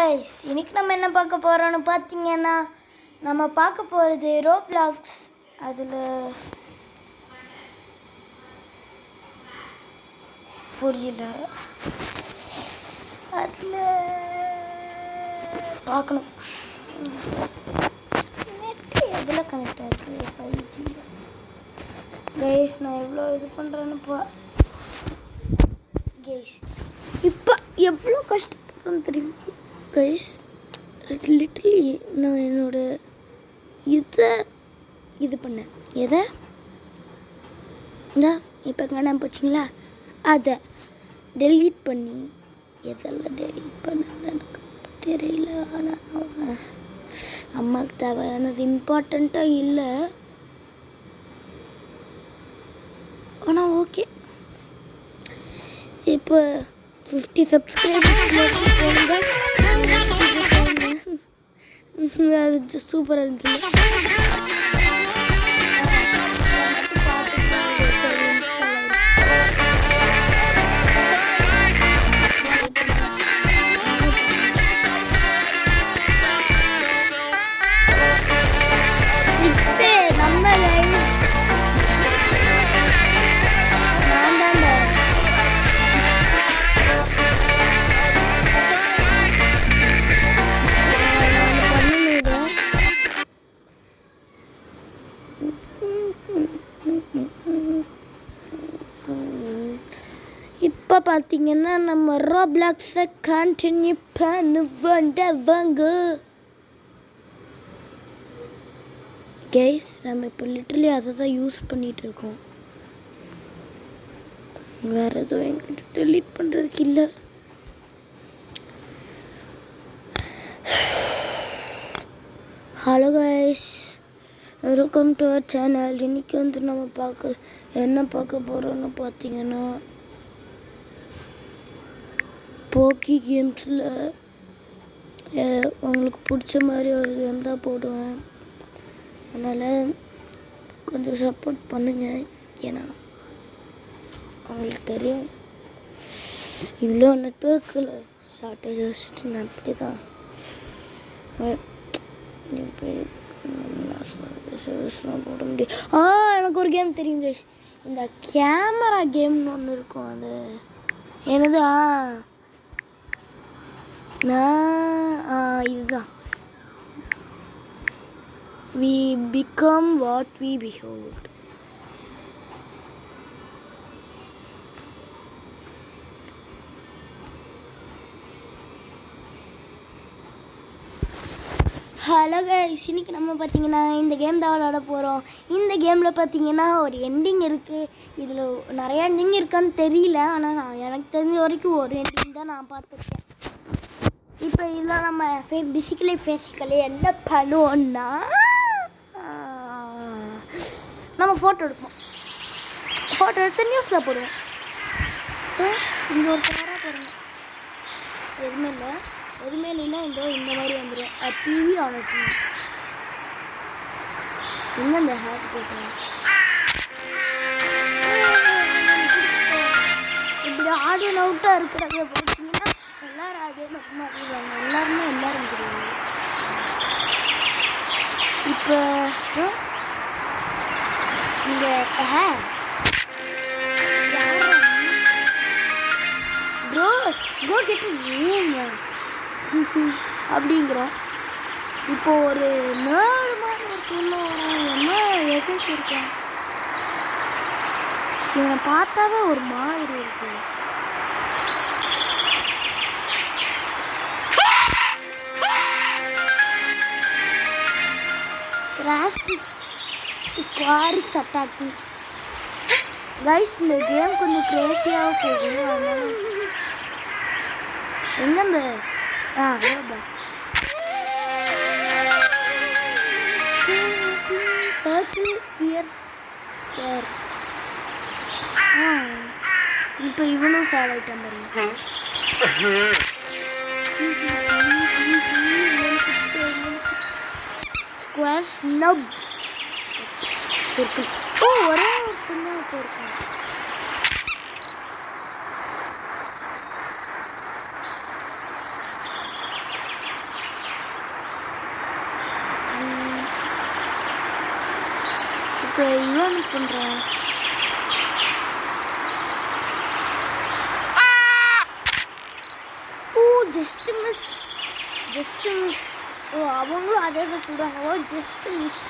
Guys, இன்னைக்கு நம்ம என்ன பார்க்க போகிறோன்னு பார்த்தீங்கன்னா, நம்ம பார்க்க போகிறது ரோப்ளாக்ஸ். அதில் புரியல, அதில் பார்க்கணும். நெட்டு எதில் கனெக்ட் ஆகிருக்கு? 5G. கைஸ், நான் எவ்வளோ இது பண்ணுறேன்னு கைஸ், இப்போ எவ்வளோ கஷ்டப்படுறேன்னு தெரியுமா கைஸ்? லிட்டரலி நான் என்னோட இது பண்ணேன். எதை இந்த இப்போ காணாமல் போச்சிங்களா, அதை டெலீட் பண்ணி எதெல்லாம் டெலீட் பண்ணேன்னு எனக்கு தெரியல. ஆனால் அம்மாவுக்கு தேவையானது இம்பார்ட்டண்ட்டாக இல்லை. ஆனால் ஓகே, இப்போ 50 சப்ஸ்கிரைபர்ஸ் போடுங்க. அது சூப்பராக இருந்துச்சு. இப்போ பார்த்தீங்கன்னா நம்ம ரோப்ளாக்ஸை கண்டினியூ பண்ணுவாங்க கைஸ். நம்ம இப்போ லிட்டரலி அதை தான் யூஸ் பண்ணிகிட்ருக்கோம். வேறு எதுவும் என்கிட்ட டெலீட் பண்ணுறதுக்கு இல்லை. Hello guys, welcome to our channel. இன்றைக்கி வந்து நம்ம என்ன பார்க்க போகிறோன்னு பார்த்தீங்கன்னா, போக்கி கேம்ஸில் உங்களுக்கு பிடிச்ச மாதிரி ஒரு கேம் தான் போடுவேன். அதனால் கொஞ்சம் சப்போர்ட் பண்ணுங்க. ஏன்னா அவங்களுக்கு தெரியும் இவ்வளோ நெட்வொர்க்கில் ஷார்ட்டேஜஸ் அப்படி தான் சர்வீஸ்லாம் போட முடியும். எனக்கு ஒரு கேம் தெரியும் கைஸ், இந்த கேமரா கேம்னு ஒன்று இருக்கும். அது என்னது? இதுதான். We become what we behold. Hello guys, இன்றைக்கி நம்ம பார்த்தீங்கன்னா இந்த கேம் தான் விளாட போகிறோம். இந்த கேமில் பார்த்தீங்கன்னா ஒரு எண்டிங் இருக்குது. இதில் நிறையா எண்டிங் இருக்கான்னு தெரியல, ஆனால் எனக்கு தெரிஞ்ச வரைக்கும் ஒரு எண்டிங் தான் நான் பார்த்துருக்கேன். இப்போ இதில் நம்ம பேசிக்கலி என்ன பண்ணுவோன்னா, நம்ம ஃபோட்டோ எடுப்போம். ஃபோட்டோ எடுத்து நியூஸில் போடுவோம். இங்கே ஒரு காராக போடுங்க. எதுவுமே இல்லைன்னா இந்த மாதிரி வந்துடும். டிவி ஆன் டிவி எங்கே இந்த ஹேக் போட்டோம். இப்படி ஆடியோ அவுட்டாக இருக்கிறத பார்த்தீங்கன்னா எல்லோரும் அதே மட்டும் மாற்றிடுவாங்க. எல்லாரும் தெரியாது. இப்போ இங்கே ப்ரோ கெட்டு அப்படிங்கிறோம். இப்போ ஒரு 4 மாதம் என்ன எதுக்கு இருக்கேன், இவனை பார்த்தாவே ஒரு மாதிரி இருக்கு. ஸ்குவாரிக்ஸ் அட்டாக்கிங் கைஸ். இந்த கேம் கொஞ்சம் கிரேசியாக போகுது. அதனால எங்கேருந்து இப்போ இவனும் ஃபேல் ஆகிட்டான் பாருங்க. ஸ்குவாஷ் நப் சர்க்கிள். ஒரே ஒரு பொண்ணு இருக்கான். இப்போ இவன் பண்ணுறான். ஓ ஜஸ்ட் மிஸ். ஓ அவங்களும் அதே தான் சொல்கிறாங்க. ஓ ஜஸ்ட் மிஸ்.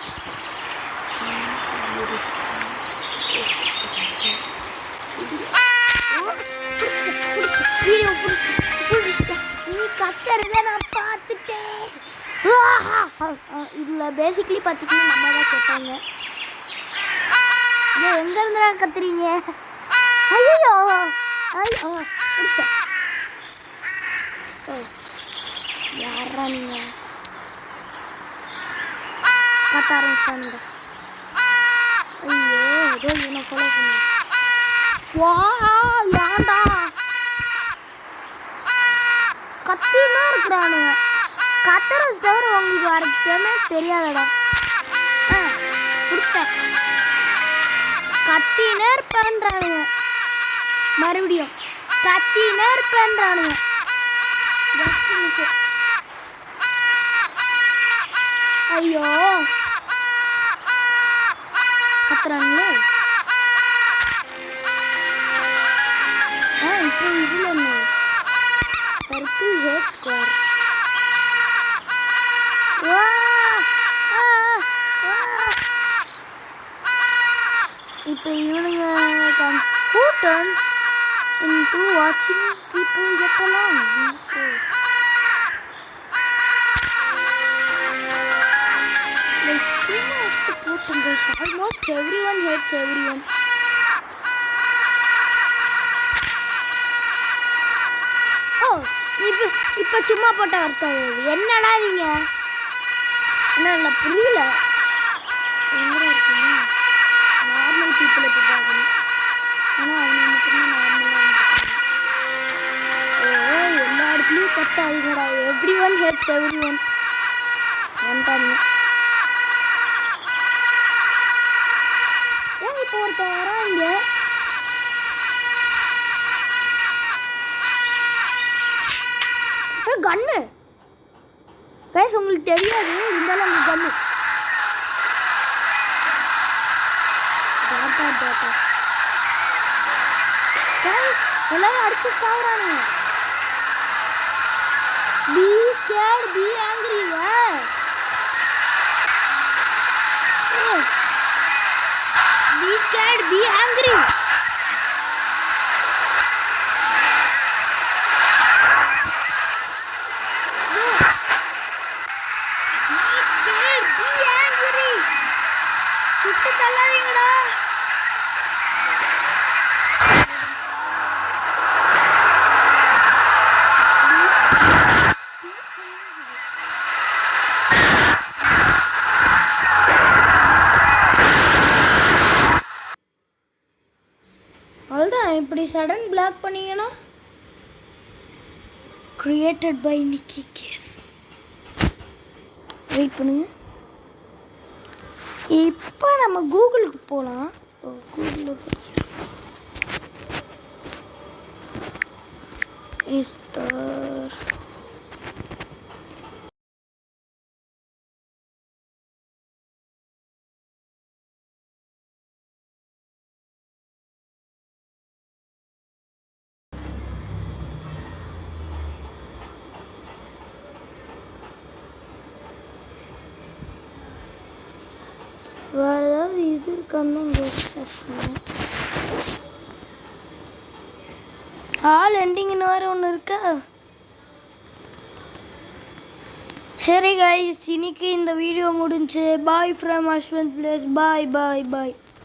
வீடியோ பிடிச்சிட்டேன். நீ கத்துறத நான் பார்த்துட்டேன். இதில் பேசிக்லி பார்த்தீங்கன்னா நம்ம தான் கேட்டாங்க. ஏன் எங்கேருந்து கத்துறீங்க? ஐயோ பிடிச்சிட்டேன். யாரா நீங்கள் கத்த ஆரம்பிச்சானுங்க. ஐயோ ஏதோ என்ன ஃபாலோ பண்ண. வா ஏன்டா கத்தினா இருக்கிறானுங்க. கத்துறது தவிர உங்களுக்கு வரைக்குமே தெரியாதடா. பிடிச்சிட்டேன். கத்தினர் பண்ணுறானுங்க. மறுபடியும் கத்தினர் பண்ணுறானுங்க. ஐயோ கத்துறானுங்களே. இப்போ இதில் என்ன சர்க்கிள் ஹேட் ஸ்கொயர். இப்போ இவனுங்க who turns into watching people get along. Like who has to put in this? Almost everyone hates everyone. இப்போ சும்மா போட்ட அர்த்தம் என்னடா நீங்க? என்ன புரியல. எங்கே இருக்கீங்க? நார்மல் பீப்புள் இப்போ பார்க்கணும். ஆனால் அவங்க மட்டும்தான் நார்மலாக இருந்துருக்காங்க. எல்லா இடத்துலையும் கத்தாதீங்கடா. Every one helps every one. வந்துட்டாங்க. ஏன் இப்போ ஒருத்தன் வரான் இங்கே? கண்ணு கைஸ் உங்களுக்கு தெரியாது. இருந்தாலும் அந்த கண்ணு கைஸ் எல்லாரும் அடிச்சு சாவுறானுங்க. Be scared be angry. Be scared be angry. சுட்டு தள்ளாதீங்கடா. அவ்வளோதான். இப்படி சடன் பிளாக் பண்ணீங்கன்னா கிரியேட்டட் பை நிக்கி கேஸ். வெயிட் பண்ணுங்க. இப்போ நம்ம கூகுளுக்கு போகலாம். கூகுளில் வேறு ஏதாவது இது இருக்கான்னு இங்கே ஆல் எண்டிங்னு வேறு ஒன்று இருக்கா? சரி கைஸ், இன்னைக்கு இந்த வீடியோ முடிஞ்சு. Bye from Ashwanth place. Bye bye bye.